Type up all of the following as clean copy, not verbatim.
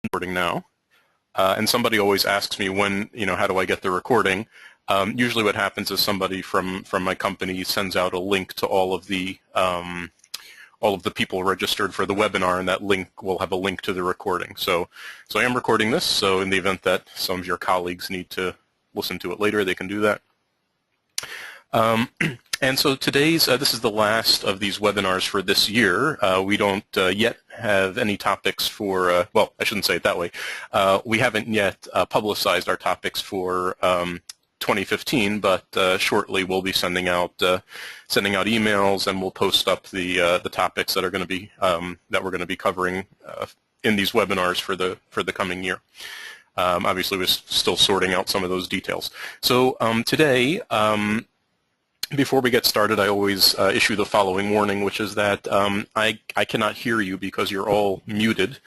recording now, and somebody always asks me when, how do I get the recording? Usually what happens is somebody from my company sends out a link to all of the people registered for the webinar, and that link will have a link to the recording. So I am recording this, so in the event that some of your colleagues need to listen to it later, they can do that. And so today's, this is the last of these webinars for this year. We don't yet have any topics for, well, I shouldn't say it that way. We haven't yet publicized our topics for 2015, but shortly we'll be sending out emails, and we'll post up the topics that are going to be that we're going to be covering in these webinars for the coming year. Obviously, we're still sorting out some of those details. So today, before we get started, I always issue the following warning, which is that I cannot hear you because you're all muted.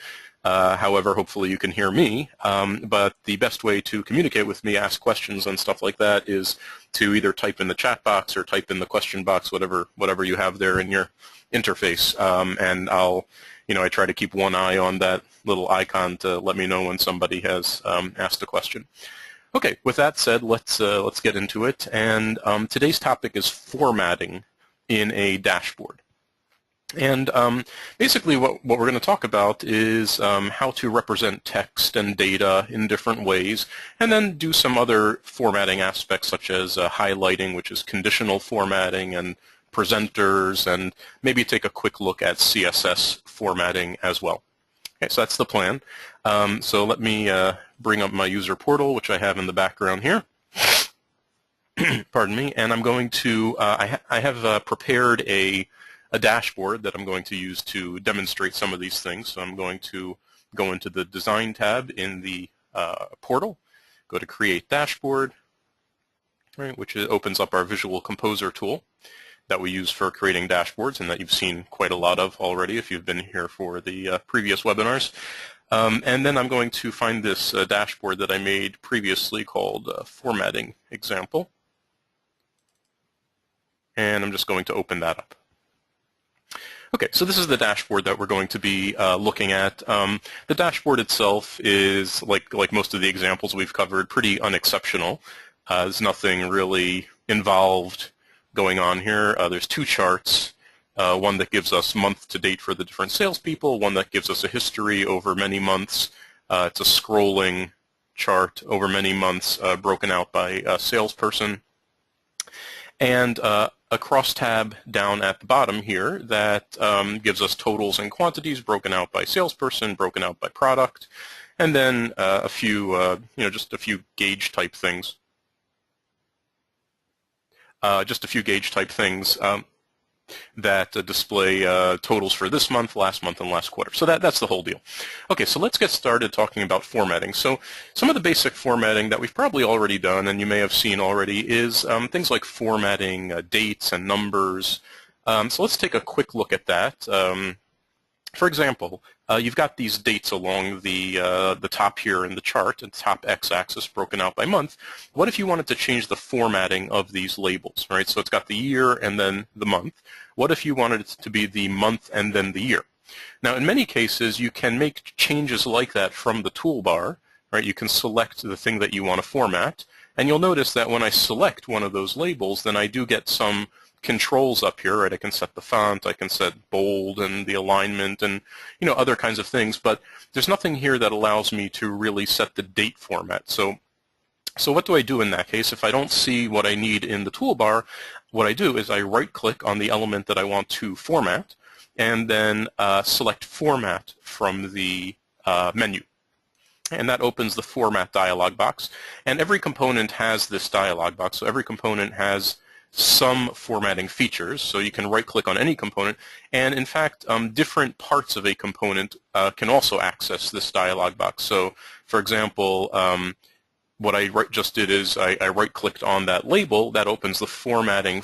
However, hopefully you can hear me. But the best way to communicate with me, ask questions and stuff like that, is to either type in the chat box or type in the question box, whatever you have there in your interface. And I try to keep one eye on that little icon to let me know when somebody has asked a question. Okay, with that said, let's get into it. And today's topic is formatting in a dashboard. And basically what we're going to talk about is how to represent text and data in different ways, and then do some other formatting aspects such as highlighting, which is conditional formatting, and presenters, and maybe take a quick look at CSS formatting as well. Okay, so that's the plan. So let me bring up my user portal, which I have in the background here. Pardon me. And I'm going to, I have prepared a dashboard that I'm going to use to demonstrate some of these things. So I'm going to go into the Design tab in the portal, go to Create Dashboard, right, which opens up our Visual Composer tool that we use for creating dashboards, and that you've seen quite a lot of already if you've been here for the previous webinars. And then I'm going to find this dashboard that I made previously called Formatting Example. And I'm just going to open that up. Okay, so this is the dashboard that we're going to be looking at. The dashboard itself is, like most of the examples we've covered, pretty unexceptional. There's nothing really involved going on here. There's two charts, one that gives us month to date for the different salespeople, one that gives us a history over many months. It's a scrolling chart over many months broken out by salesperson. And a cross tab down at the bottom here that gives us totals and quantities broken out by salesperson, broken out by product, and then a few, just a few gauge type things. Just a few gauge type things that display totals for this month, last month, and last quarter. So that's the whole deal. Okay, so let's get started talking about formatting. So some of the basic formatting that we've probably already done, and you may have seen already, is things like formatting dates and numbers. So let's take a quick look at that. For example, you've got these dates along the top here in the chart, the top x-axis broken out by month. What if you wanted to change the formatting of these labels, right? So it's got the year and then the month. What if you wanted it to be the month and then the year? Now, in many cases, you can make changes like that from the toolbar, right? You can select the thing that you want to format, and you'll notice that when I select one of those labels, then I do get some controls up here, right? I can set the font, I can set bold and the alignment and other kinds of things, but there's nothing here that allows me to really set the date format. So what do I do in that case? If I don't see what I need in the toolbar, what I do is I right-click on the element that I want to format, and then select Format from the menu. And that opens the Format dialog box. And every component has this dialog box, so every component has some formatting features, so you can right-click on any component, and in fact different parts of a component can also access this dialog box. So for example, what I just did is I right-clicked on that label. That opens the formatting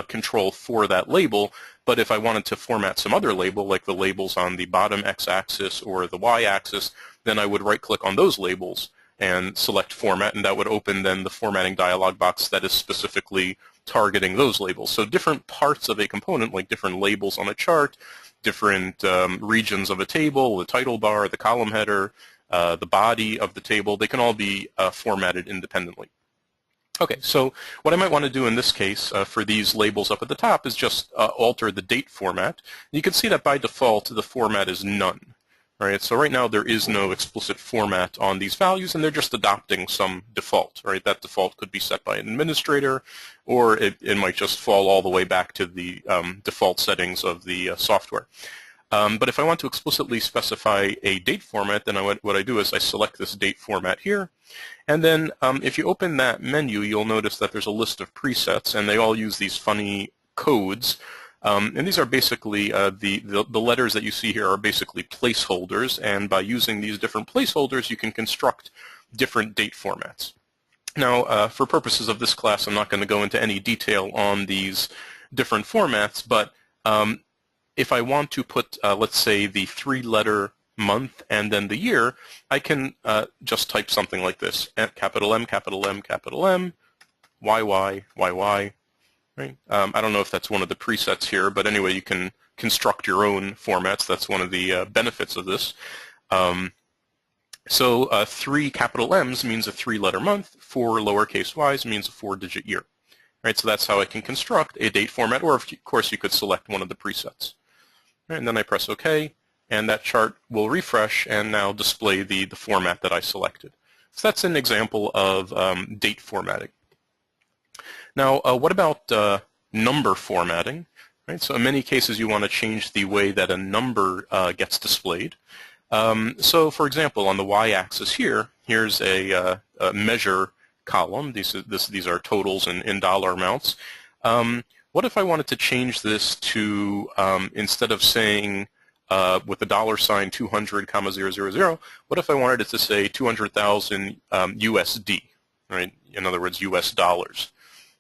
control for that label, but if I wanted to format some other label, like the labels on the bottom x-axis or the y-axis, then I would right-click on those labels and select Format, and that would open then the formatting dialog box that is specifically targeting those labels. So different parts of a component, like different labels on a chart, different regions of a table, the title bar, the column header, the body of the table, they can all be formatted independently. Okay, so what I might want to do in this case for these labels up at the top is just alter the date format. You can see that by default the format is none. Right, so right now there is no explicit format on these values, and they're just adopting some default. Right, that default could be set by an administrator, or it might just fall all the way back to the default settings of the software. But if I want to explicitly specify a date format, then what I do is I select this date format here, and then if you open that menu, you'll notice that there's a list of presets, and they all use these funny codes. And these are basically the letters that you see here are basically placeholders, and by using these different placeholders, you can construct different date formats. Now, for purposes of this class, I'm not going to go into any detail on these different formats, but if I want to put, let's say, the 3-letter month and then the year, I can just type something like this: capital M, capital M, capital M, YY, YY. Right? I don't know if that's one of the presets here, but anyway, you can construct your own formats. That's one of the benefits of this. So 3 capital M's means a 3-letter month, 4 lowercase y's means a 4-digit year. Right? So that's how I can construct a date format, or of course you could select one of the presets. Right? And then I press OK, and that chart will refresh and now display the format that I selected. So that's an example of date formatting. Now, what about number formatting? Right? So in many cases, you want to change the way that a number gets displayed. So, for example, on the y-axis here, here's a measure column. These are totals in dollar amounts. What if I wanted to change this to, instead of saying with the $sign 200,000, what if I wanted it to say 200,000 USD? Right? In other words, US dollars.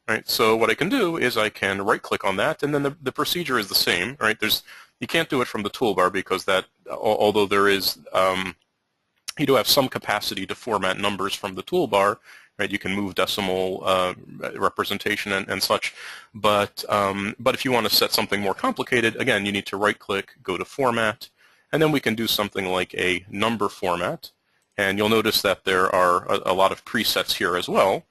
Right, so what I can do is I can right-click on that, and then the procedure is the same. Right, you can't do it from the toolbar because that, although there is, you do have some capacity to format numbers from the toolbar. Right, you can move decimal representation and such, but if you want to set something more complicated, again, you need to right-click, go to Format, and then we can do something like a number format. And you'll notice that there are a lot of presets here as well.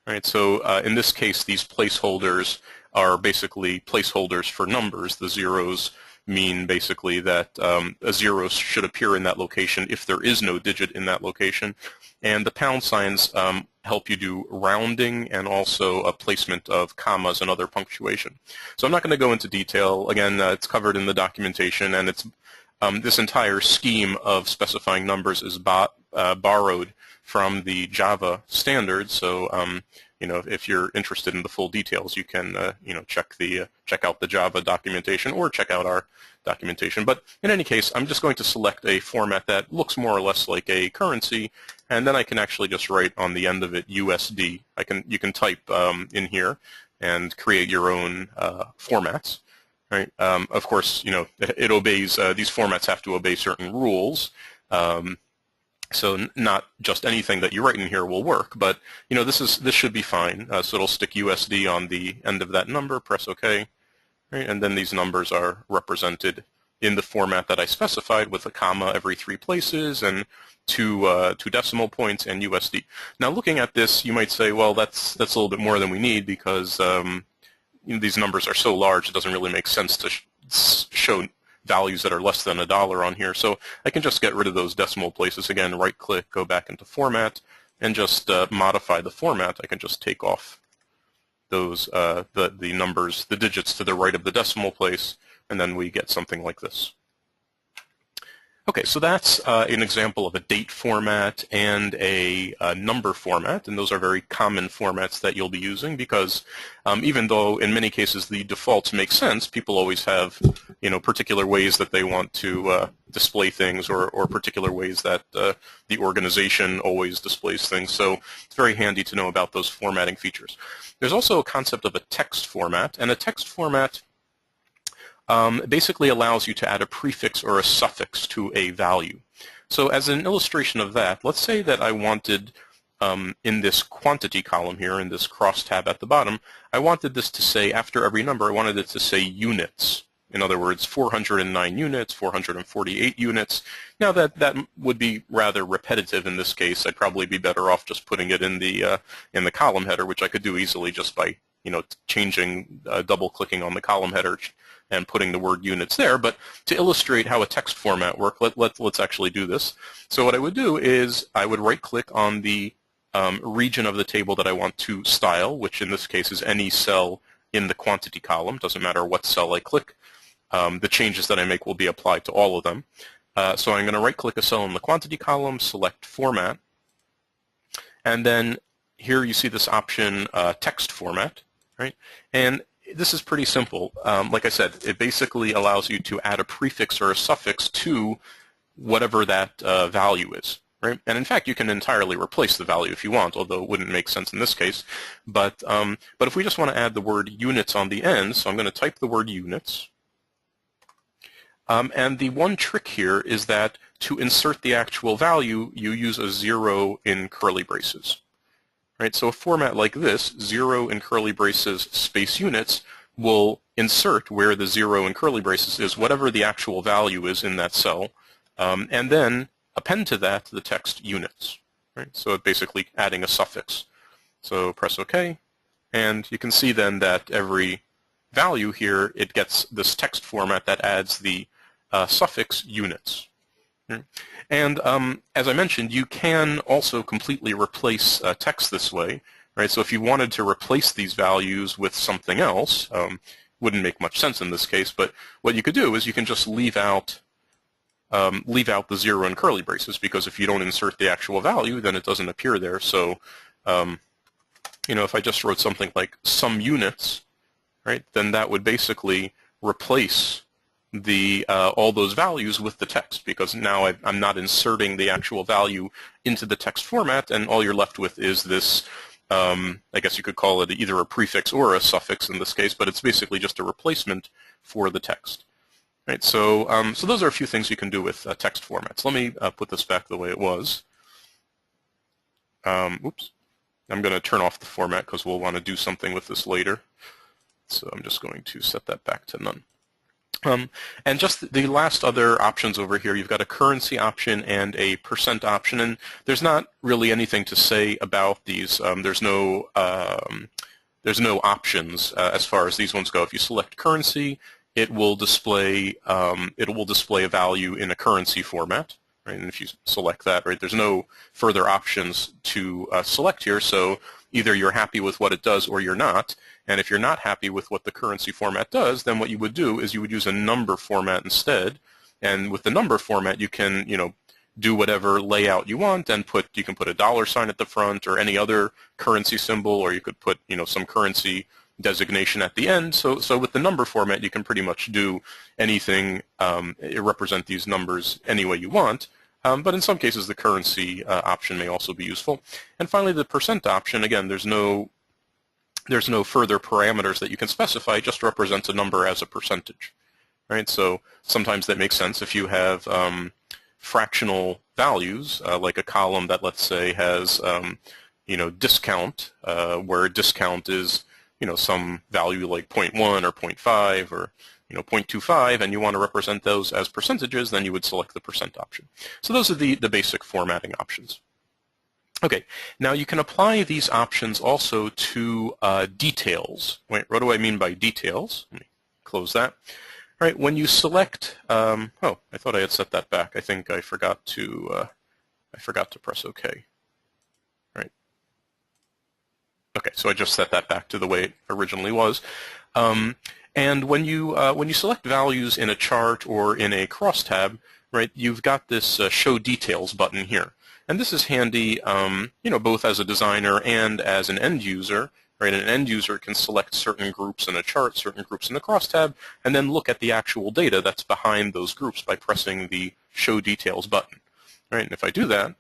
Right, so in this case, these placeholders are basically placeholders for numbers. The zeros mean basically that a zero should appear in that location if there is no digit in that location. And the pound signs help you do rounding and also a placement of commas and other punctuation. So I'm not going to go into detail. Again, it's covered in the documentation, and it's this entire scheme of specifying numbers is borrowed from the Java standard. So you know, if you're interested in the full details, you can you know, check out the Java documentation or check out our documentation. But in any case, I'm just going to select a format that looks more or less like a currency, and then I can actually just write on the end of it USD. You can type in here and create your own formats. Right? Of course, you know, it obeys, these formats have to obey certain rules. So not just anything that you write in here will work, but you know, this should be fine. So it'll stick USD on the end of that number. Press OK, right? And then these numbers are represented in the format that I specified with a comma every 3 places and two decimal points and USD. Now, looking at this, you might say, well, that's a little bit more than we need because you know, these numbers are so large, it doesn't really make sense to show values that are less than $1 on here. So I can just get rid of those decimal places. Again, right-click, go back into Format, and just modify the format. I can just take off those the numbers, the digits to the right of the decimal place, and then we get something like this. Okay, so that's an example of a date format and a number format, and those are very common formats that you'll be using because even though in many cases the defaults make sense, people always have, you know, particular ways that they want to display things or particular ways that the organization always displays things. So it's very handy to know about those formatting features. There's also a concept of a text format, and a text format basically allows you to add a prefix or a suffix to a value. So as an illustration of that, let's say that I wanted in this quantity column here, in this cross tab at the bottom, I wanted this to say, after every number, I wanted it to say units. In other words, 409 units, 448 units. Now that would be rather repetitive in this case. I'd probably be better off just putting it in the column header, which I could do easily just by changing, double-clicking on the column header and putting the word units there. But to illustrate how a text format works, let's actually do this. So what I would do is I would right-click on the region of the table that I want to style, which in this case is any cell in the quantity column. Doesn't matter what cell I click. The changes that I make will be applied to all of them. So I'm going to right-click a cell in the quantity column, select Format, and then here you see this option, Text Format, right? And this is pretty simple. Like I said, it basically allows you to add a prefix or a suffix to whatever that value is, right? And in fact, you can entirely replace the value if you want, although it wouldn't make sense in this case. But if we just want to add the word units on the end, so I'm going to type the word units. And the one trick here is that to insert the actual value, you use a 0 in curly braces. Right? So a format like this, 0 in curly braces space units, will insert where the 0 in curly braces is, whatever the actual value is in that cell, and then append to that the text units. Right? So basically adding a suffix. So press OK, and you can see then that every value here, it gets this text format that adds the suffix units. And as I mentioned, you can also completely replace text this way, right? So if you wanted to replace these values with something else, wouldn't make much sense in this case, but what you could do is you can just leave out the 0 in curly braces, because if you don't insert the actual value, then it doesn't appear there. So if I just wrote something like some units, right, then that would basically replace all those values with the text, because now I'm not inserting the actual value into the text format, and all you're left with is this, I guess you could call it either a prefix or a suffix in this case, but it's basically just a replacement for the text. Right, so those are a few things you can do with text formats. Let me put this back the way it was. Oops. I'm going to turn off the format because we'll want to do something with this later. So I'm just going to set that back to none. And just the last other options over here, you've got a currency option and a % option, and there's not really anything to say about these. There's no options as far as these ones go. If you select currency, it will display a value in a currency format, right? And if you select that, right, there's no further options to select here. So either you're happy with what it does or you're not. And if you're not happy with what the currency format does, then what you would do is you would use a number format instead. And with the number format, you can, do whatever layout you want, and you can put a $ at the front or any other currency symbol, or you could put, some currency designation at the end. So with the number format, you can pretty much do anything, represent these numbers any way you want. But in some cases, the currency option may also be useful. And finally, the % option, again, there's no further parameters that you can specify. It just represents a number as a percentage, right? So sometimes that makes sense if you have fractional values, like a column that, let's say, has discount, where discount is some value like 0.1 or 0.5 or 0.25, and you want to represent those as percentages, then you would select the % option. So those are the basic formatting options. Okay, now you can apply these options also to details. Wait, what do I mean by details? Let me close that. All right, when you select, oh, I thought I had set that back. I think I forgot to press OK. All right. Okay, so I just set that back to the way it originally was. And when you select values in a chart or in a crosstab, right, you've got this Show Details button here. And this is handy, both as a designer and as an end user. Right, an end user can select certain groups in a chart, certain groups in a crosstab, and then look at the actual data that's behind those groups by pressing the Show Details button. Right, and if I do that,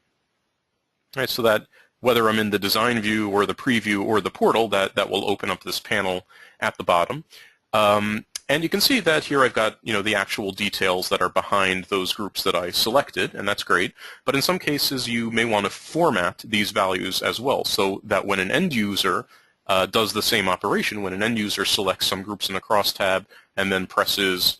right, so that whether I'm in the design view or the preview or the portal, that will open up this panel at the bottom. And you can see that here I've got, the actual details that are behind those groups that I selected, and that's great. But in some cases, you may want to format these values as well, so that when an end user does the same operation, when an end user selects some groups in a crosstab and then presses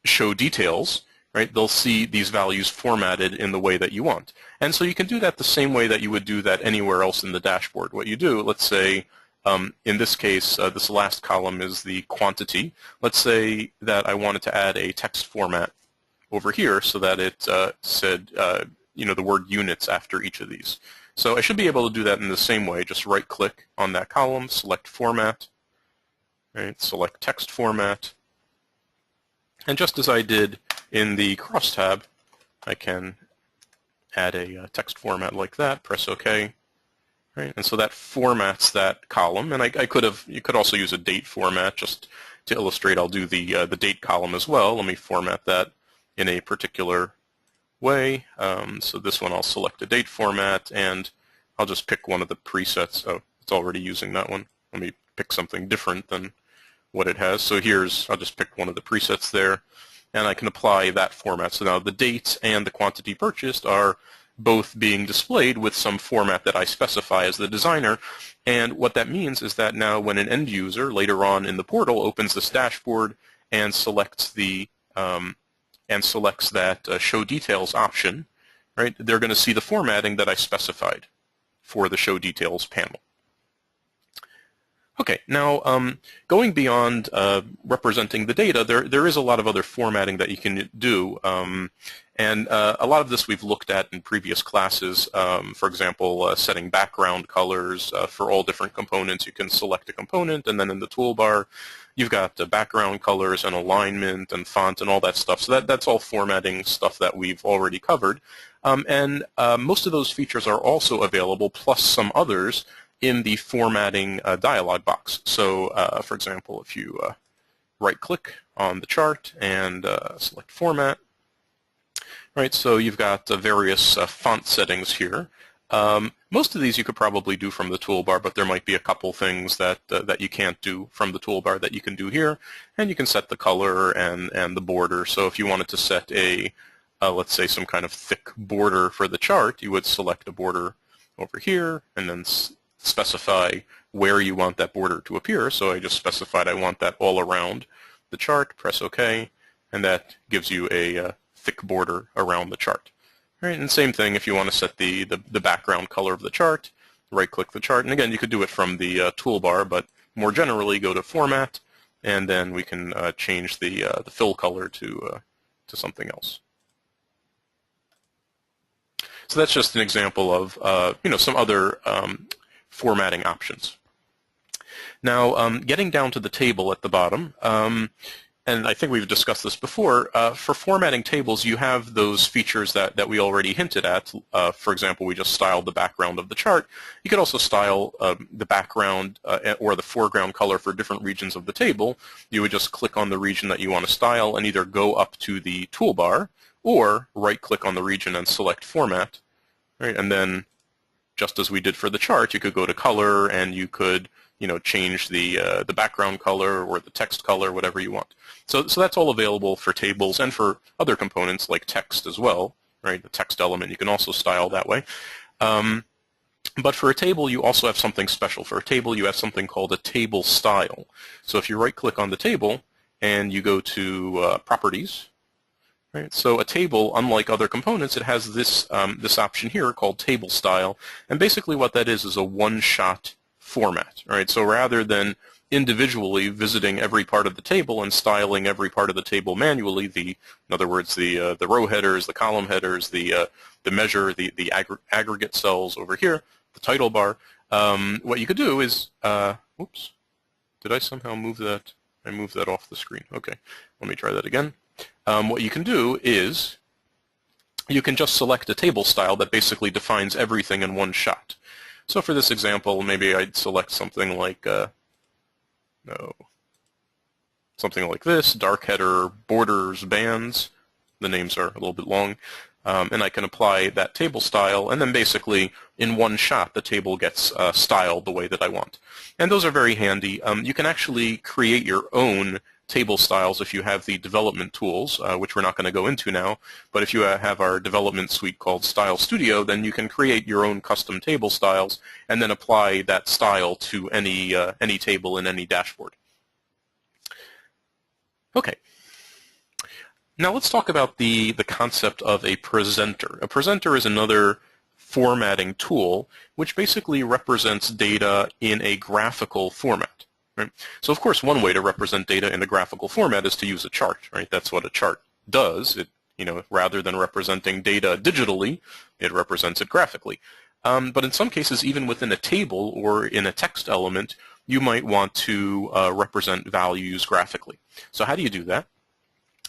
show details, right, they'll see these values formatted in the way that you want. And so you can do that the same way that you would do that anywhere else in the dashboard. What you do, let's say, in this case, this last column is the quantity. Let's say that I wanted to add a text format over here so that it said, the word units after each of these. So I should be able to do that in the same way. Just right-click on that column, select Format, right, select Text Format, and just as I did in the crosstab, I can add a text format like that, press OK, right? And so that formats that column. And you could also use a date format just to illustrate. I'll do the date column as well. Let me format that in a particular way. So this one I'll select a date format, and I'll just pick one of the presets. Oh, it's already using that one. Let me pick something different than what it has. So I'll just pick one of the presets there, and I can apply that format. So now the date and the quantity purchased are both being displayed with some format that I specify as the designer. And what that means is that now when an end user later on in the portal opens this dashboard and selects that show details option, right, they're going to see the formatting that I specified for the show details panel. Okay, now going beyond representing the data, there is a lot of other formatting that you can do, and a lot of this we've looked at in previous classes. For example, setting background colors for all different components. You can select a component, and then in the toolbar, you've got background colors and alignment and font and all that stuff. So that's all formatting stuff that we've already covered, and most of those features are also available, plus some others, in the formatting dialog box. So, for example, if you right-click on the chart and select Format, right, so you've got various font settings here. Most of these you could probably do from the toolbar, but there might be a couple things that you can't do from the toolbar that you can do here. And you can set the color and the border. So if you wanted to set let's say, some kind of thick border for the chart, you would select a border over here and then specify where you want that border to appear. So I just specified I want that all around the chart, press OK, and that gives you a thick border around the chart. All right, and same thing if you want to set the background color of the chart, right-click the chart, and again, you could do it from the toolbar, but more generally, go to Format, and then we can change the fill color to something else. So that's just an example of some other formatting options. Now, getting down to the table at the bottom, and I think we've discussed this before, for formatting tables, you have those features that we already hinted at. For example, we just styled the background of the chart. You could also style the background or the foreground color for different regions of the table. You would just click on the region that you want to style and either go up to the toolbar or right-click on the region and select Format. Right? And then, just as we did for the chart, you could go to Color and you could change the background color or the text color, whatever you want. So that's all available for tables and for other components like text as well, right? The text element you can also style that way. But for a table, you also have something special. For a table, you have something called a table style. So if you right-click on the table and you go to Properties, right? So a table, unlike other components, it has this this option here called Table Style, and basically what that is a one-shot format, right? So rather than individually visiting every part of the table and styling every part of the table manually, in other words, the row headers, the column headers, the measure, the aggregate cells over here, the title bar, what you could do is, oops, did I somehow move that? I moved that off the screen. Okay, let me try that again. What you can do is you can just select a table style that basically defines everything in one shot. So for this example, maybe I'd select something like something like this: dark header, borders, bands. The names are a little bit long. And I can apply that table style, and then basically in one shot the table gets styled the way that I want. And those are very handy. You can actually create your own table styles if you have the development tools, which we're not going to go into now. But if you have our development suite called Style Studio, then you can create your own custom table styles and then apply that style to any table in any dashboard. Okay. Now let's talk about the concept of a presenter. A presenter is another formatting tool which basically represents data in a graphical format. Right? So of course one way to represent data in a graphical format is to use a chart. Right? That's what a chart does. It, rather than representing data digitally, it represents it graphically. But in some cases, even within a table or in a text element, you might want to represent values graphically. So how do you do that?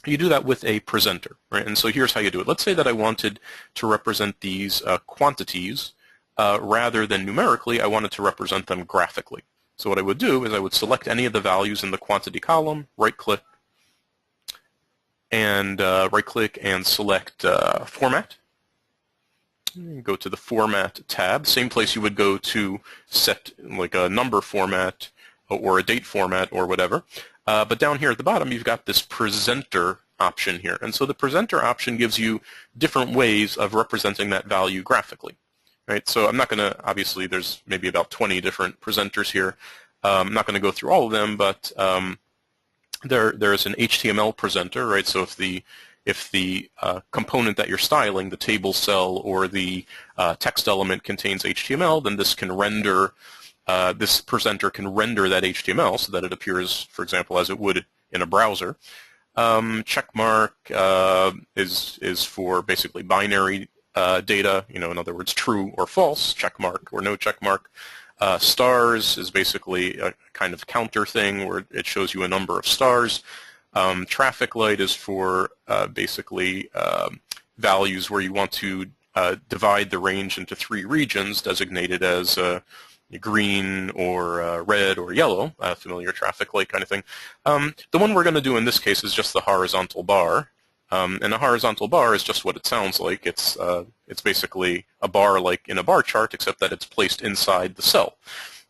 You do that with a presenter, right? And so here's how you do it. Let's say that I wanted to represent these quantities rather than numerically. I wanted to represent them graphically. So what I would do is I would select any of the values in the quantity column, right-click, and select Format. Go to the Format tab, same place you would go to set like a number format or a date format or whatever. But down here at the bottom, you've got this presenter option here. And so the presenter option gives you different ways of representing that value graphically. Right? So I'm not going to, obviously, there's maybe about 20 different presenters here. I'm not going to go through all of them, but there's an HTML presenter, right? So if the component that you're styling, the table cell or the text element contains HTML, then this can render this presenter can render that HTML so that it appears, for example, as it would in a browser. Check mark is for basically binary data, in other words, true or false, check mark or no check mark. Stars is basically a kind of counter thing where it shows you a number of stars. Traffic light is for basically values where you want to divide the range into 3 regions designated as green or red or yellow, familiar traffic light kind of thing. The one we're going to do in this case is just the horizontal bar. And a horizontal bar is just what it sounds like. It's basically a bar like in a bar chart, except that it's placed inside the cell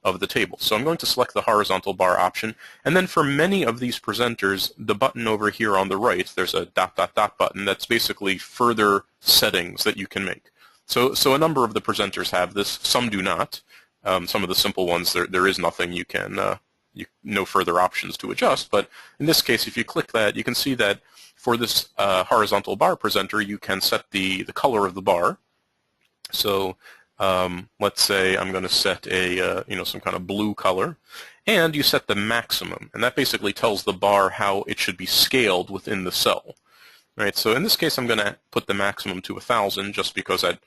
of the table. So I'm going to select the horizontal bar option. And then for many of these presenters, the button over here on the right, there's a ... button that's basically further settings that you can make. So a number of the presenters have this. Some do not. Some of the simple ones, there is nothing you can, no further options to adjust. But in this case, if you click that, you can see that for this horizontal bar presenter, you can set the color of the bar. So let's say I'm going to set a some kind of blue color, and you set the maximum, and that basically tells the bar how it should be scaled within the cell. Right. So in this case, I'm going to put the maximum to 1,000, just because at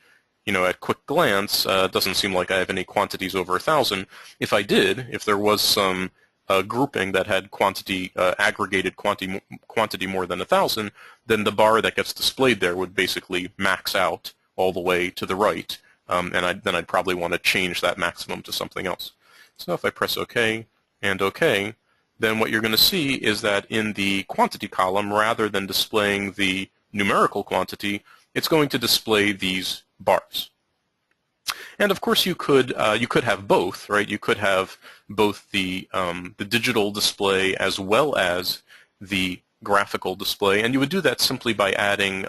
quick glance, it doesn't seem like I have any quantities over 1,000. If I did, if there was some grouping that had aggregated quantity more than 1,000, then the bar that gets displayed there would basically max out all the way to the right, and then I'd probably want to change that maximum to something else. So if I press OK and OK, then what you're going to see is that in the quantity column, rather than displaying the numerical quantity, it's going to display these bars. And of course, you could have both, right? You could have both the digital display as well as the graphical display, and you would do that simply by adding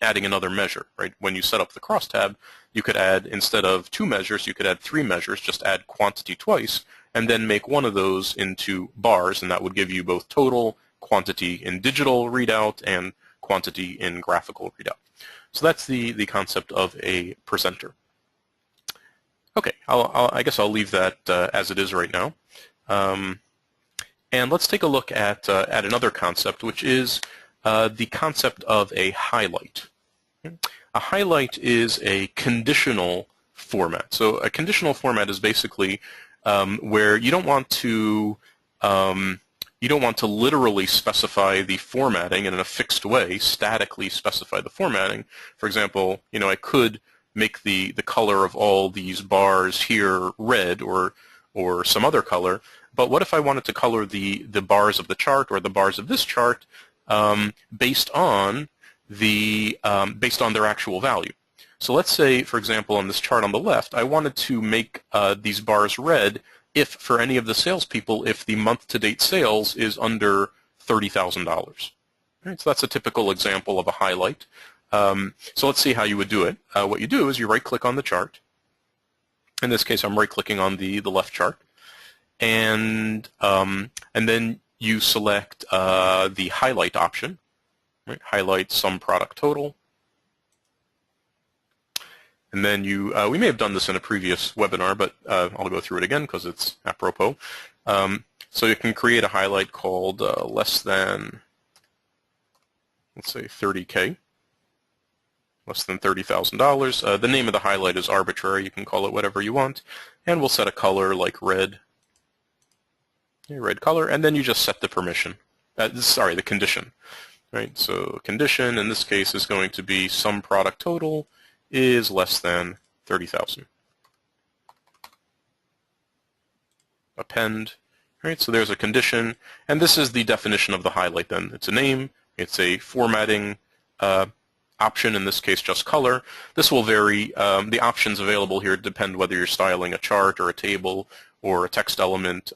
another measure, right? When you set up the crosstab, you could add, instead of 2 measures, you could add 3 measures. Just add quantity twice, and then make one of those into bars, and that would give you both total quantity in digital readout and quantity in graphical readout. So that's the concept of a presenter. Okay, I guess I'll leave that as it is right now. And let's take a look at another concept, which is the concept of a highlight. A highlight is a conditional format. So a conditional format is basically where you don't want to literally specify the formatting in a fixed way, statically specify the formatting. For example, I could make the color of all these bars here red or some other color, but what if I wanted to color the bars of the chart or the bars of this chart based on their actual value? So let's say, for example, on this chart on the left, I wanted to make these bars red if, for any of the salespeople, if the month-to-date sales is under $30,000. Right, so that's a typical example of a highlight. So let's see how you would do it. What you do is you right-click on the chart. In this case, I'm right-clicking on the left chart, and then you select the highlight option, right? Highlight sum product total. And then we may have done this in a previous webinar, but I'll go through it again because it's apropos. So you can create a highlight called less than, let's say 30K, less than $30,000. The name of the highlight is arbitrary. You can call it whatever you want. And we'll set a color like red, red color, and then you just set the permission. Sorry, the condition. Right? So condition in this case is going to be sum product total is less than 30,000. Append. Right, so there's a condition, and this is the definition of the highlight then. It's a name, it's a formatting option, in this case just color. This will vary. The options available here depend whether you're styling a chart or a table or a text element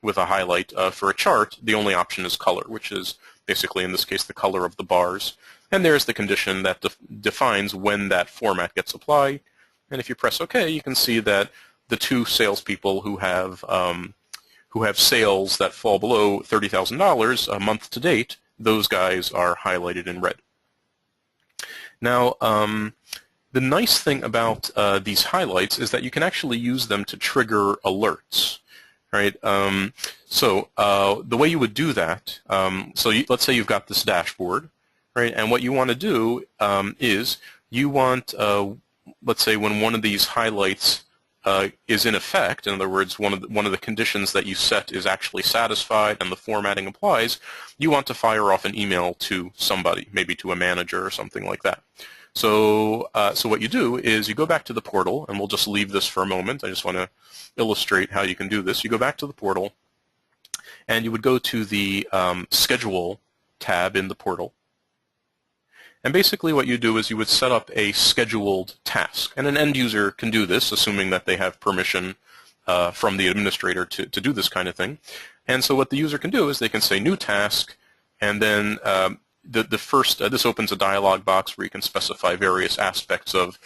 with a highlight. For a chart, the only option is color, which is basically in this case the color of the bars. And there's the condition that defines when that format gets applied. And if you press OK, you can see that the two salespeople who have sales that fall below $30,000 a month to date, those guys are highlighted in red. Now, the nice thing about these highlights is that you can actually use them to trigger alerts. Right? The way you would do that, let's say you've got this dashboard. Right, and what you want to do is you want, let's say, when one of these highlights is in effect, in other words, one of the conditions that you set is actually satisfied and the formatting applies, you want to fire off an email to somebody, maybe to a manager or something like that. So what you do is you go back to the portal, and we'll just leave this for a moment. I just want to illustrate how you can do this. You go back to the portal, and you would go to the Schedule tab in the portal. And basically what you do is you would set up a scheduled task. And an end user can do this, assuming that they have permission from the administrator to do this kind of thing. And so what the user can do is they can say new task, and then this opens a dialog box where you can specify various aspects of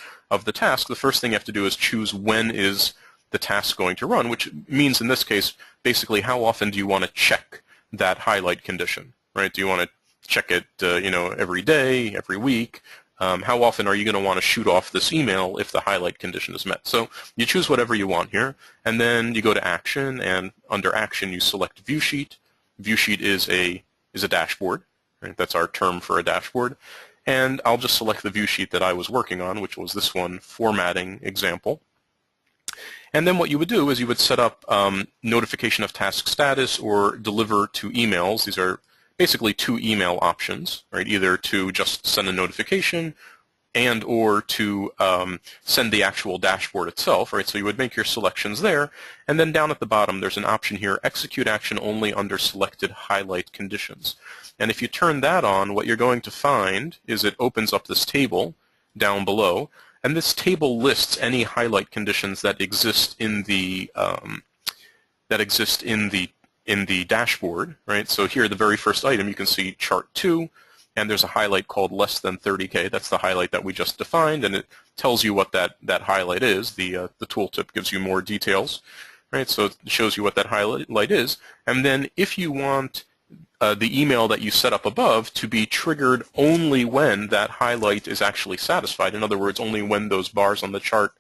the task. The first thing you have to do is choose when is the task going to run, which means in this case, basically how often do you want to check that highlight condition, right? Do you want to check it, every day, every week? How often are you going to want to shoot off this email if the highlight condition is met? So you choose whatever you want here, and then you go to Action, and under Action you select View Sheet. View Sheet is a dashboard. Right? That's our term for a dashboard. And I'll just select the view sheet that I was working on, which was this one, Formatting Example. And then what you would do is you would set up notification of task status or deliver to emails. These are basically two email options, right? Either to just send a notification and or to send the actual dashboard itself, right? So you would make your selections there, and then down at the bottom there's an option here, execute action only under selected highlight conditions. And if you turn that on, what you're going to find is it opens up this table down below, and this table lists any highlight conditions that exist in the dashboard, right? So here, the very first item, you can see chart 2, and there's a highlight called less than 30K. That's the highlight that we just defined, and it tells you what that highlight is. The tooltip gives you more details, right? So it shows you what that highlight is. And then if you want the email that you set up above to be triggered only when that highlight is actually satisfied, in other words, only when those bars on the chart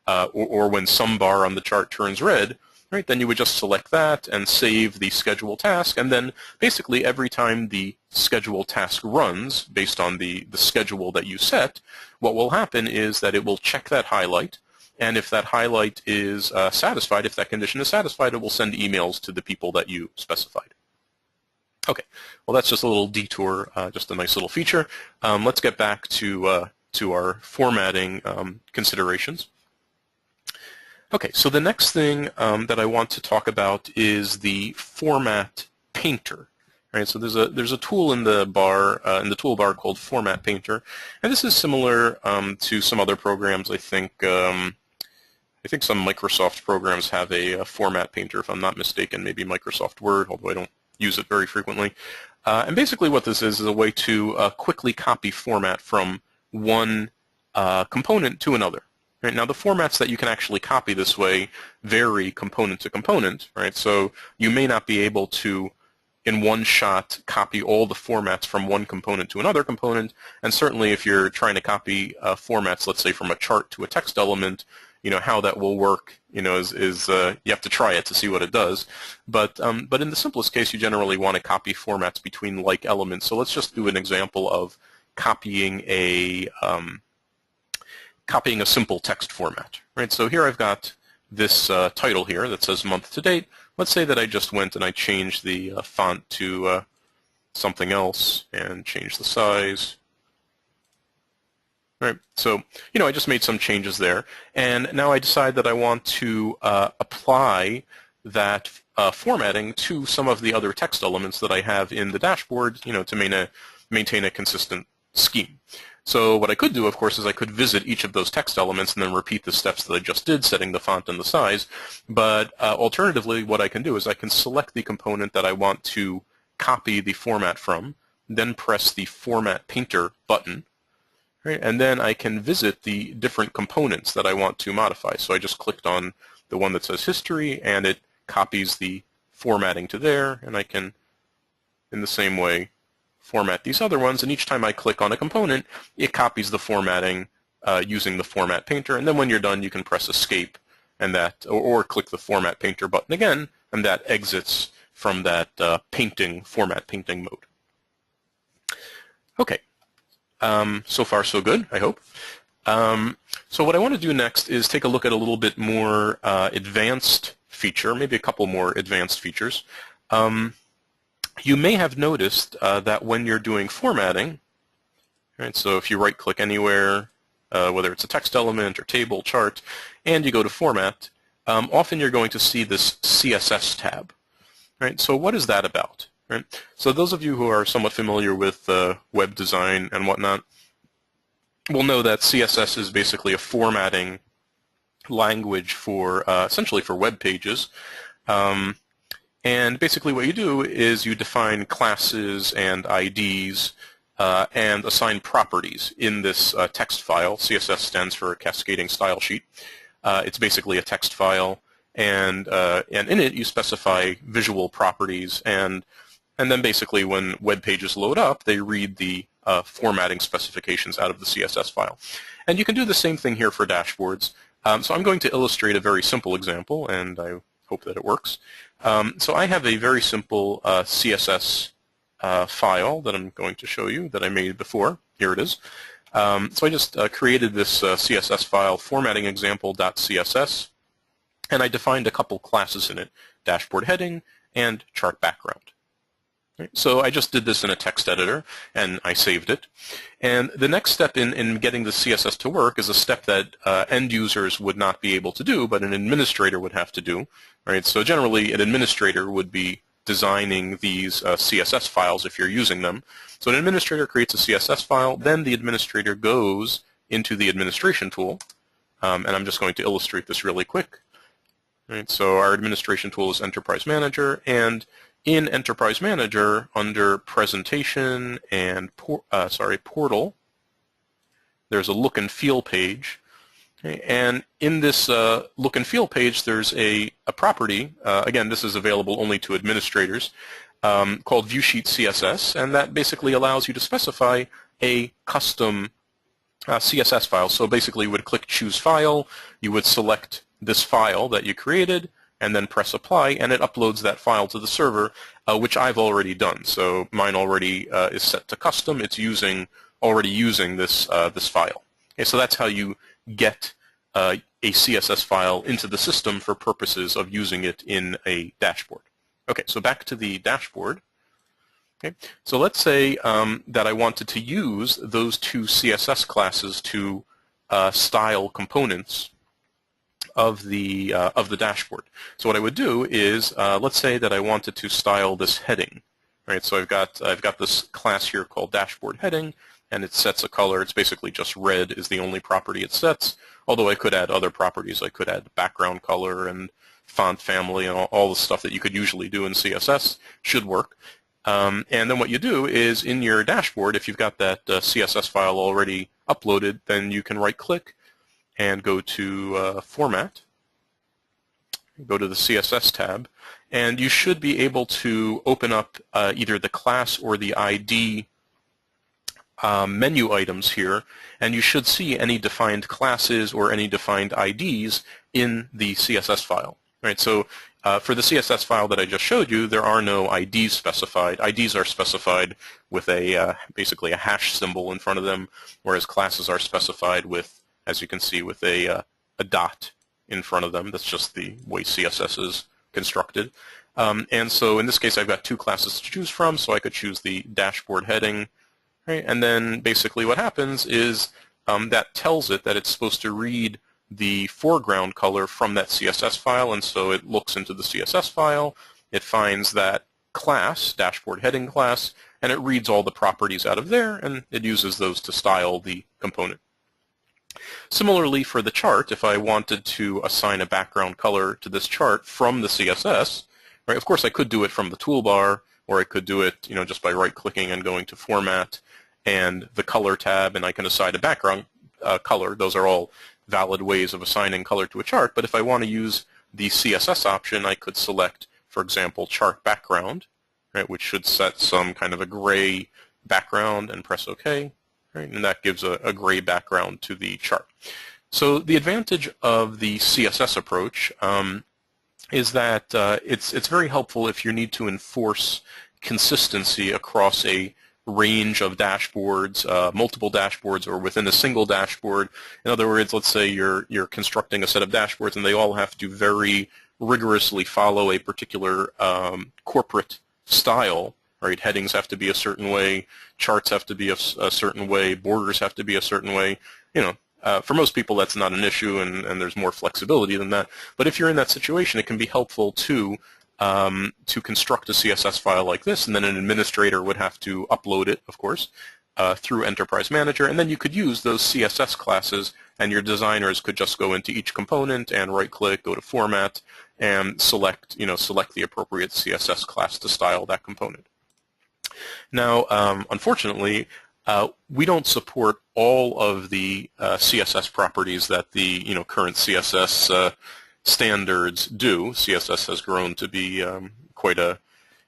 or when some bar on the chart turns red, right, then you would just select that and save the schedule task, and then basically every time the schedule task runs based on the schedule that you set, what will happen is that it will check that highlight, and if that highlight is satisfied, if that condition is satisfied, it will send emails to the people that you specified. Okay, well that's just a little detour, just a nice little feature. Let's get back to our formatting considerations. Okay, so the next thing that I want to talk about is the Format Painter. Right, so there's a tool in the toolbar called Format Painter, and this is similar to some other programs. I think some Microsoft programs have a Format Painter, if I'm not mistaken. Maybe Microsoft Word, although I don't use it very frequently. And basically, what this is a way to quickly copy format from one component to another. Right? Now, the formats that you can actually copy this way vary component to component, right? So you may not be able to in one shot copy all the formats from one component to another component, and certainly if you're trying to copy formats, let's say from a chart to a text element, how that will work, is you have to try it to see what it does. But in the simplest case, you generally want to copy formats between like elements. So let's just do an example of copying a simple text format, right? So here I've got this title here that says month to date. Let's say that I just went and I changed the font to something else and changed the size. Right. So, I just made some changes there, and now I decide that I want to apply that formatting to some of the other text elements that I have in the dashboard, to maintain a consistent scheme. So what I could do, of course, is I could visit each of those text elements and then repeat the steps that I just did, setting the font and the size. But alternatively, what I can do is I can select the component that I want to copy the format from, then press the Format Painter button, right? And then I can visit the different components that I want to modify. So I just clicked on the one that says History, and it copies the formatting to there, and I can, in the same way, format these other ones, and each time I click on a component, it copies the formatting using the Format Painter, and then when you're done, you can press Escape and that, or click the Format Painter button again, and that exits from that Format Painting mode. Okay, so far so good, I hope. So what I want to do next is take a look at a little bit more advanced feature, maybe a couple more advanced features. You may have noticed that when you're doing formatting, right, so if you right-click anywhere, whether it's a text element or table, chart, and you go to Format, often you're going to see this CSS tab. Right? So what is that about? Right? So those of you who are somewhat familiar with web design and whatnot will know that CSS is basically a formatting language for essentially for web pages. And basically what you do is you define classes and IDs and assign properties in this text file. CSS stands for Cascading Style Sheet. It's basically a text file, and in it you specify visual properties, and then basically when web pages load up, they read the formatting specifications out of the CSS file. And you can do the same thing here for dashboards. So I'm going to illustrate a very simple example, and I hope that it works. So I have a very simple CSS file that I'm going to show you that I made before. Here it is. So I just created this CSS file, formattingexample.css, and I defined a couple classes in it, dashboard heading and chart background. Right? So I just did this in a text editor, and I saved it. And the next step in getting the CSS to work is a step that end users would not be able to do, but an administrator would have to do. Right? So generally, an administrator would be designing these CSS files if you're using them. So an administrator creates a CSS file, then the administrator goes into the administration tool, and I'm just going to illustrate this really quick. Right? So our administration tool is Enterprise Manager, and in Enterprise Manager, under Presentation and Portal, there's a Look and Feel page. Okay? And in this Look and Feel page, there's a property. Again, this is available only to administrators, called ViewSheet CSS, and that basically allows you to specify a custom CSS file. So basically, you would click Choose File, you would select this file that you created, and then press Apply, and it uploads that file to the server, which I've already done. So mine already is set to custom. It's already using this this file. Okay, so that's how you get a CSS file into the system for purposes of using it in a dashboard. Okay, so back to the dashboard. Okay, so let's say that I wanted to use those two CSS classes to style components of the dashboard. So what I would do is, let's say that I wanted to style this heading, right? So I've got this class here called dashboard heading, and it sets a color. It's basically just red is the only property it sets. Although I could add other properties. I could add background color and font family and all the stuff that you could usually do in CSS should work. And then what you do is in your dashboard, if you've got that CSS file already uploaded, then you can right-click and go to Format, go to the CSS tab, and you should be able to open up either the class or the ID menu items here, and you should see any defined classes or any defined IDs in the CSS file. Right, so for the CSS file that I just showed you, there are no IDs specified. IDs are specified with a basically a hash symbol in front of them, whereas classes are specified with, as you can see, with a dot in front of them. That's just the way CSS is constructed. And so in this case, I've got two classes to choose from, so I could choose the dashboard heading. Right? And then basically what happens is that tells it that it's supposed to read the foreground color from that CSS file, and so it looks into the CSS file, it finds that class, dashboard heading class, and it reads all the properties out of there, and it uses those to style the component. Similarly for the chart, if I wanted to assign a background color to this chart from the CSS, right, of course I could do it from the toolbar, or I could do it just by right-clicking and going to Format and the Color tab, and I can assign a background color. Those are all valid ways of assigning color to a chart, but if I want to use the CSS option, I could select, for example, Chart Background, right, which should set some kind of a gray background, and press OK, right, and that gives a gray background to the chart. So the advantage of the CSS approach is that it's very helpful if you need to enforce consistency across a range of dashboards, multiple dashboards, or within a single dashboard. In other words, let's say you're constructing a set of dashboards and they all have to very rigorously follow a particular corporate style. Right? Headings have to be a certain way, charts have to be a certain way, borders have to be a certain way. For most people that's not an issue, and there's more flexibility than that. But if you're in that situation, it can be helpful to construct a CSS file like this, and then an administrator would have to upload it, of course, through Enterprise Manager, and then you could use those CSS classes, and your designers could just go into each component and right-click, go to Format, and select the appropriate CSS class to style that component. Now, unfortunately, we don't support all of the CSS properties that the current CSS standards do. CSS has grown to be quite a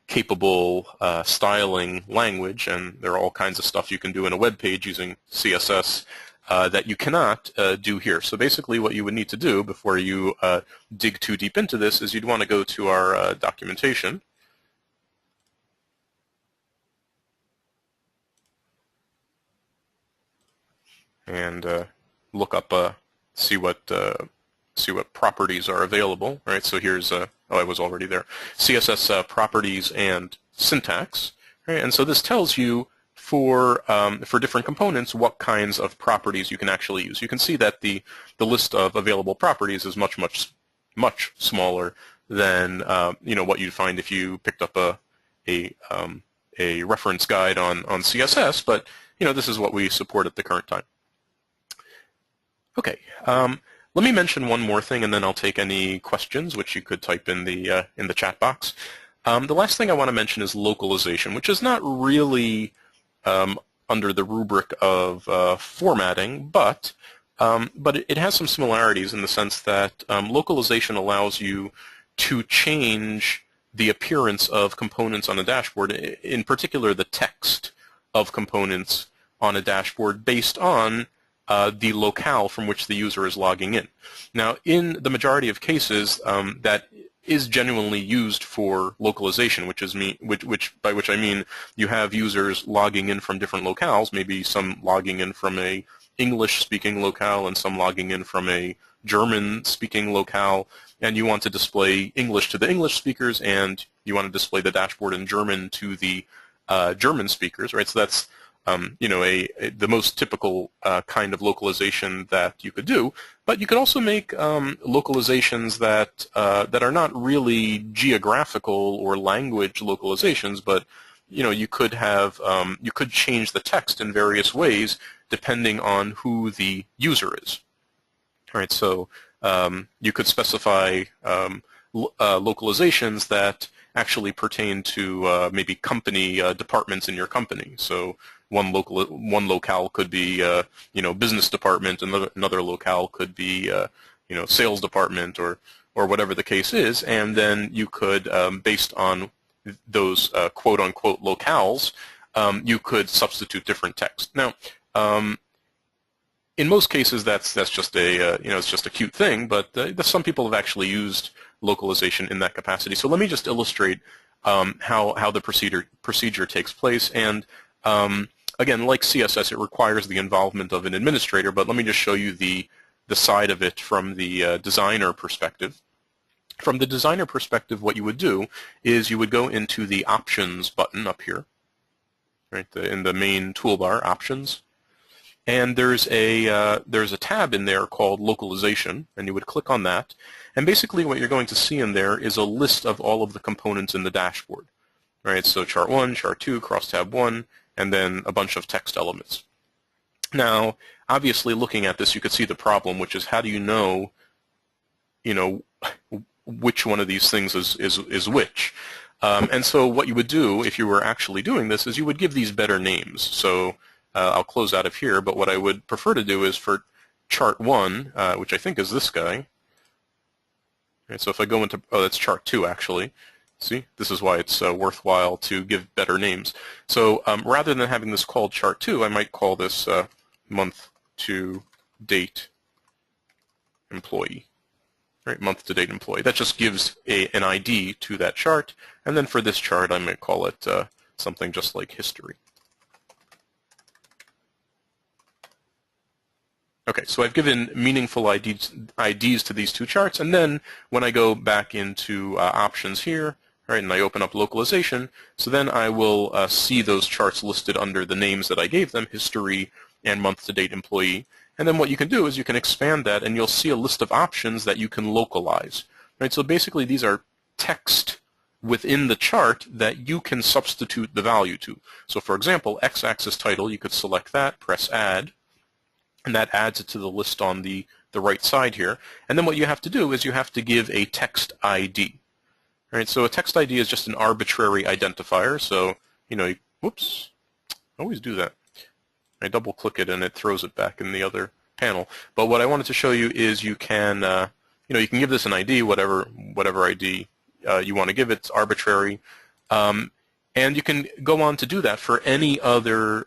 capable styling language, and there are all kinds of stuff you can do in a web page using CSS that you cannot do here. So basically what you would need to do before you dig too deep into this is you'd want to go to our documentation. And look up, see what properties are available. Right. So here's oh, I was already there. CSS properties and syntax. Right. And so this tells you for different components what kinds of properties you can actually use. You can see that the list of available properties is much smaller than what you'd find if you picked up a reference guide on CSS. But this is what we support at the current time. Okay, let me mention one more thing, and then I'll take any questions, which you could type in the chat box. The last thing I want to mention is localization, which is not really under the rubric of formatting, but it has some similarities in the sense that localization allows you to change the appearance of components on a dashboard, in particular the text of components on a dashboard based on the locale from which the user is logging in. Now, in the majority of cases, that is genuinely used for localization, by which I mean you have users logging in from different locales, maybe some logging in from a English-speaking locale and some logging in from a German-speaking locale, and you want to display English to the English speakers, and you want to display the dashboard in German to the German speakers, right? So that's the most typical kind of localization that you could do, but you could also make localizations that are not really geographical or language localizations, but you could have you could change the text in various ways depending on who the user is. All right, so you could specify localizations that actually pertain to maybe company departments in your company. So one locale could be business department, another locale could be sales department, or or whatever the case is, and then you could, based on those quote-unquote locales, you could substitute different text. Now, in most cases, that's just a it's just a cute thing, but some people have actually used localization in that capacity. So let me just illustrate how the procedure takes place. And again, like CSS, it requires the involvement of an administrator. But let me just show you the side of it from the designer perspective. From the designer perspective, what you would do is you would go into the Options button up here, right, in the main toolbar, Options. And there's a tab in there called Localization, and you would click on that. And basically what you're going to see in there is a list of all of the components in the dashboard. Right? So Chart 1, Chart 2, Crosstab 1, and then a bunch of text elements. Now, obviously looking at this, you could see the problem, which is how do you know which one of these things is which? And so what you would do if you were actually doing this is you would give these better names. So I'll close out of here, but what I would prefer to do is for Chart 1, which I think is this guy. Right, so if I go into, oh, that's Chart 2 actually. See, this is why it's worthwhile to give better names. So rather than having this called Chart 2, I might call this month to date employee. Right, month to date employee. That just gives an ID to that chart. And then for this chart, I might call it something just like history. Okay, so I've given meaningful IDs to these two charts, and then when I go back into options here, right, and I open up localization, so then I will see those charts listed under the names that I gave them, history and month-to-date employee. And then what you can do is you can expand that, and you'll see a list of options that you can localize. Right, so basically these are text within the chart that you can substitute the value to. So for example, x-axis title, you could select that, press Add, and that adds it to the list on the right side here. And then what you have to do is you have to give a text ID. Right? So a text ID is just an arbitrary identifier. So, whoops, I always do that. I double-click it and it throws it back in the other panel. But what I wanted to show you is you can, you can give this an ID, whatever ID you want to give it. It's arbitrary. And you can go on to do that for any other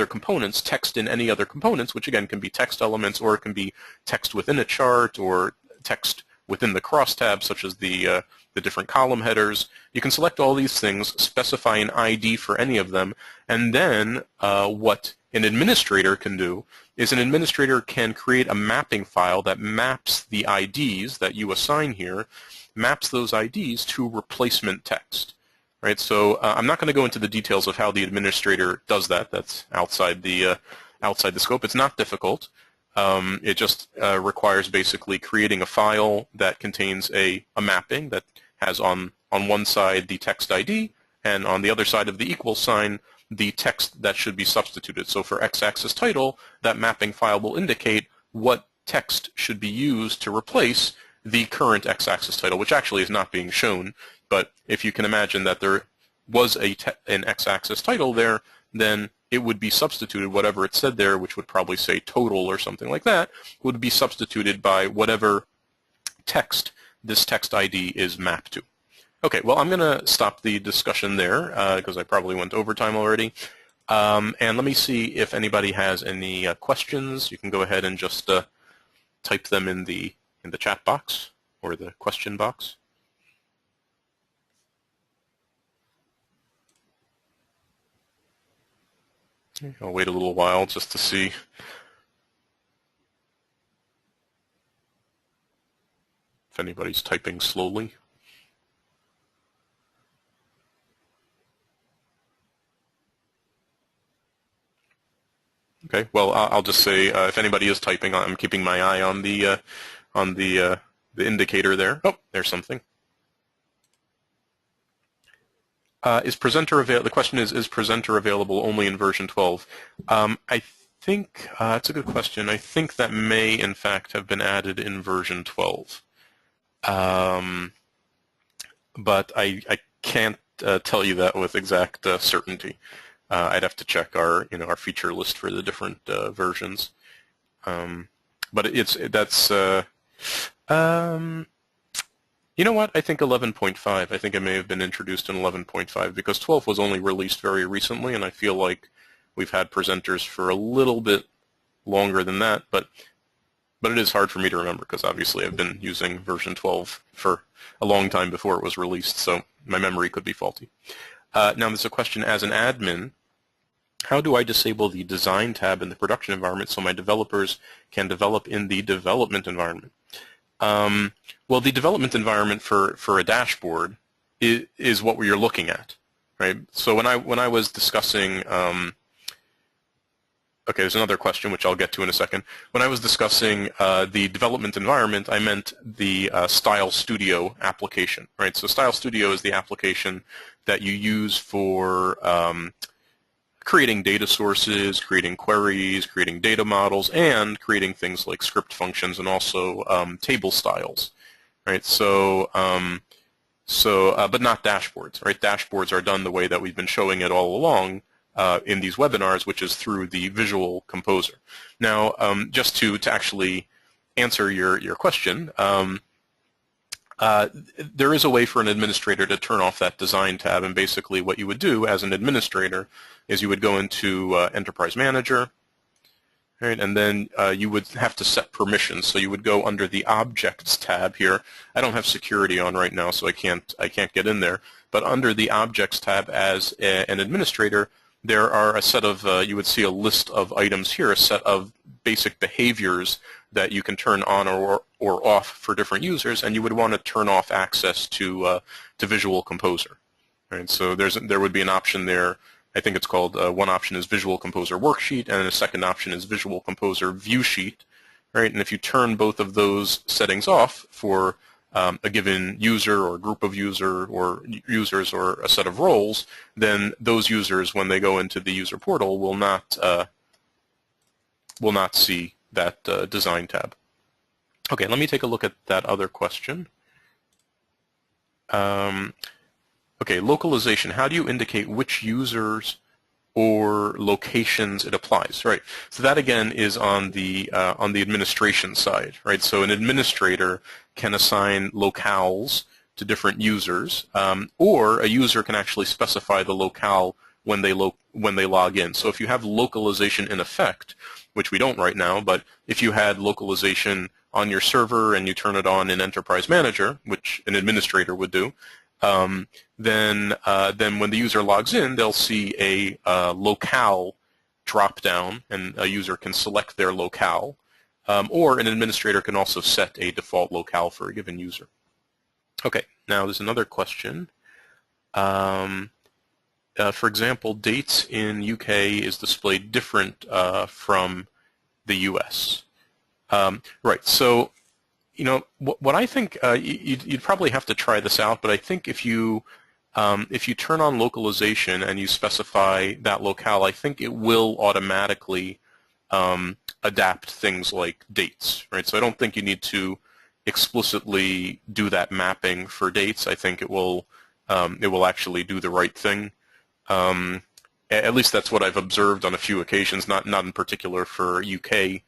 components, text in any other components, which again can be text elements, or it can be text within a chart, or text within the crosstabs, such as the different column headers. You can select all these things, specify an ID for any of them, and then what an administrator can do is an administrator can create a mapping file that maps the IDs that you assign here, maps those IDs to replacement text. Right, so I'm not going to go into the details of how the administrator does that. That's outside the scope. It's not difficult. It just requires basically creating a file that contains a mapping that has on one side the text ID, and on the other side of the equal sign the text that should be substituted. So for x-axis title, that mapping file will indicate what text should be used to replace the current x-axis title, which actually is not being shown. But if you can imagine that there was an x-axis title there, then it would be substituted, whatever it said there, which would probably say total or something like that, would be substituted by whatever text this text ID is mapped to. Okay, well, I'm going to stop the discussion there because I probably went over time already. And let me see if anybody has any questions. You can go ahead and just type them in the chat box or the question box. I'll wait a little while just to see. If anybody's typing slowly. Okay, well, I'll just say if anybody is typing, I'm keeping my eye on the indicator there. Oh, there's something. Is presenter available? The question is presenter available only in version 12? I think that's a good question. I think that may, in fact, have been added in version 12. But I can't tell you that with exact certainty. I'd have to check our feature list for the different versions. But that's You know what? I think 11.5. I think it may have been introduced in 11.5 because 12 was only released very recently, and I feel like we've had presenters for a little bit longer than that, but it is hard for me to remember because obviously I've been using version 12 for a long time before it was released, so my memory could be faulty. Now there's a question, as an admin, how do I disable the design tab in the production environment so my developers can develop in the development environment? Well, the development environment for a dashboard is what you're looking at, right? So when I was discussing, okay, there's another question which I'll get to in a second. When I was discussing the development environment, I meant the Style Studio application, right? So Style Studio is the application that you use for creating data sources, creating queries, creating data models, and creating things like script functions and also table styles, right? So, but not dashboards, right? Dashboards are done the way that we've been showing it all along in these webinars, which is through the Visual Composer. Now, just to actually answer your question, there is a way for an administrator to turn off that design tab, and basically what you would do as an administrator is you would go into Enterprise Manager, right, and then you would have to set permissions. So you would go under the Objects tab here. I don't have security on right now, so I can't get in there. But under the Objects tab as an administrator, there are a set of, you would see a list of items here, a set of basic behaviors that you can turn on or off for different users, and you would want to turn off access to Visual Composer. Right? So there would be an option there. I think it's called, one option is Visual Composer Worksheet, and a second option is Visual Composer Viewsheet. Right? And if you turn both of those settings off for a given user or group of users or a set of roles, then those users, when they go into the user portal, will not see that design tab. Okay, let me take a look at that other question. Okay, localization. How do you indicate which users or locations it applies? Right. So that again is on the administration side, right? So an administrator can assign locales to different users, or a user can actually specify the locale when they log in. So if you have localization in effect, which we don't right now, but if you had localization on your server and you turn it on in Enterprise Manager, which an administrator would do, then when the user logs in, they'll see a locale drop down, and a user can select their locale, or an administrator can also set a default locale for a given user. Okay, now there's another question. For example, dates in UK is displayed different from the US. Right, so you know, what I think, you'd probably have to try this out, but I think if you turn on localization and you specify that locale, I think it will automatically adapt things like dates, right? So I don't think you need to explicitly do that mapping for dates. I think it will actually do the right thing. At least that's what I've observed on a few occasions, not in particular for UK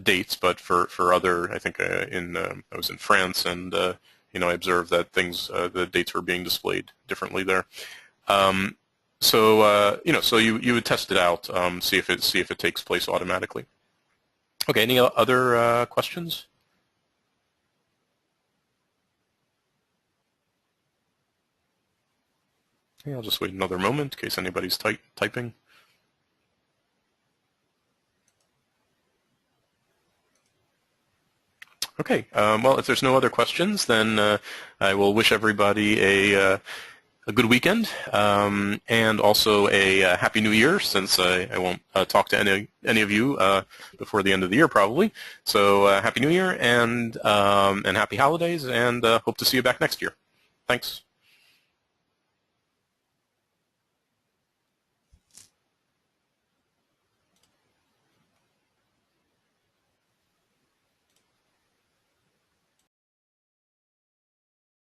dates, but for other, I think I was in France, and you know, I observed that the dates were being displayed differently there. So you know, so you would test it out, see if it takes place automatically. Okay, any other questions? Okay, I'll just wait another moment in case anybody's typing. Okay, well, if there's no other questions, then I will wish everybody a good weekend, and also a Happy New Year, since I won't talk to any of you before the end of the year probably. So Happy New Year and happy holidays, and hope to see you back next year. Thanks.